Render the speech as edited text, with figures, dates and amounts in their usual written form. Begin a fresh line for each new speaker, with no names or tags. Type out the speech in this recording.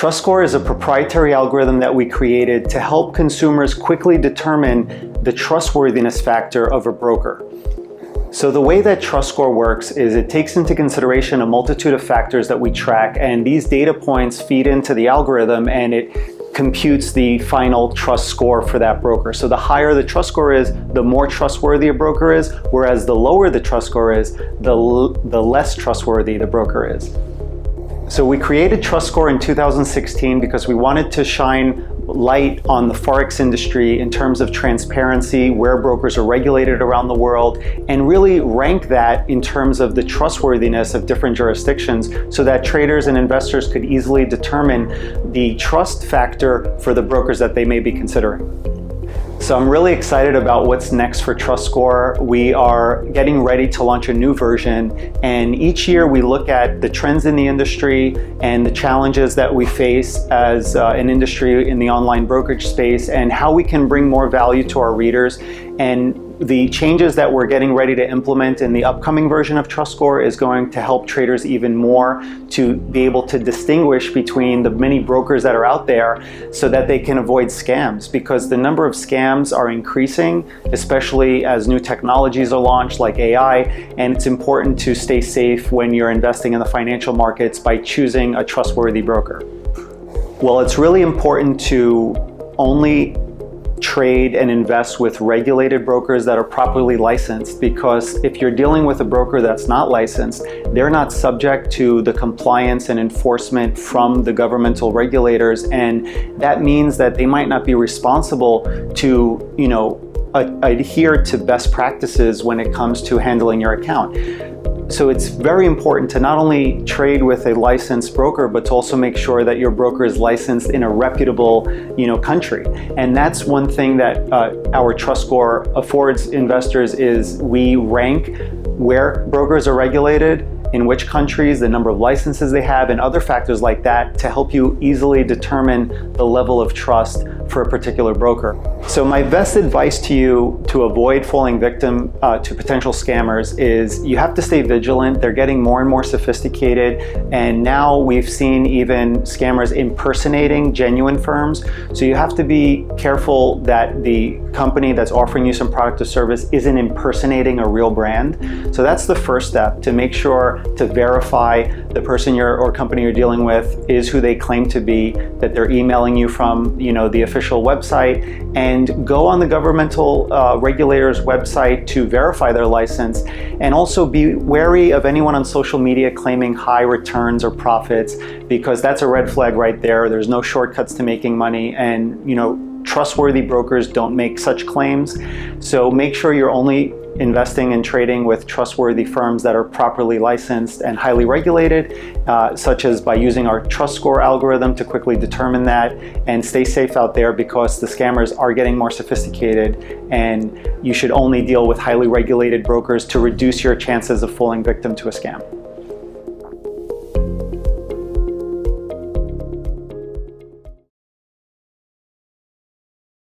TrustScore is a proprietary algorithm that we created to help consumers quickly determine the trustworthiness factor of a broker. So the way that TrustScore works is it takes into consideration a multitude of factors that we track, and these data points feed into the algorithm and it computes the final trust score for that broker. So the higher the trust score is, the more trustworthy a broker is, whereas the lower the trust score is, the less trustworthy the broker is. So we created TrustScore in 2016 because we wanted to shine light on the forex industry in terms of transparency, where brokers are regulated around the world, and really rank that in terms of the trustworthiness of different jurisdictions so that traders and investors could easily determine the trust factor for the brokers that they may be considering. So I'm really excited about what's next for TrustScore. We are getting ready to launch a new version, and each year we look at the trends in the industry and the challenges that we face as an industry in the online brokerage space and how we can bring more value to our readers. And the changes that we're getting ready to implement in the upcoming version of TrustScore is going to help traders even more to be able to distinguish between the many brokers that are out there so that they can avoid scams, because the number of scams are increasing, especially as new technologies are launched like AI, and it's important to stay safe when you're investing in the financial markets by choosing a trustworthy broker. Well, it's really important to only trade and invest with regulated brokers that are properly licensed, because if you're dealing with a broker that's not licensed, they're not subject to the compliance and enforcement from the governmental regulators, and that means that they might not be responsible to, adhere to best practices when it comes to handling your account. So it's very important to not only trade with a licensed broker, but to also make sure that your broker is licensed in a reputable, country. And that's one thing that our TrustScore affords investors is we rank where brokers are regulated, in which countries, the number of licenses they have, and other factors like that to help you easily determine the level of trust for a particular broker. So my best advice to you to avoid falling victim to potential scammers is you have to stay vigilant. They're getting more and more sophisticated, and now we've seen even scammers impersonating genuine firms. So you have to be careful that the company that's offering you some product or service isn't impersonating a real brand. So that's the first step, to make sure to verify the person or company you're dealing with is who they claim to be, that they're emailing you from the official website, and go on the governmental regulator's website to verify their license. And also be wary of anyone on social media claiming high returns or profits, because that's a red flag right there. There's no shortcuts to making money, and trustworthy brokers don't make such claims. So make sure you're only investing and trading with trustworthy firms that are properly licensed and highly regulated, such as by using our TrustScore algorithm to quickly determine that, and stay safe out there because the scammers are getting more sophisticated, and you should only deal with highly regulated brokers to reduce your chances of falling victim to a scam.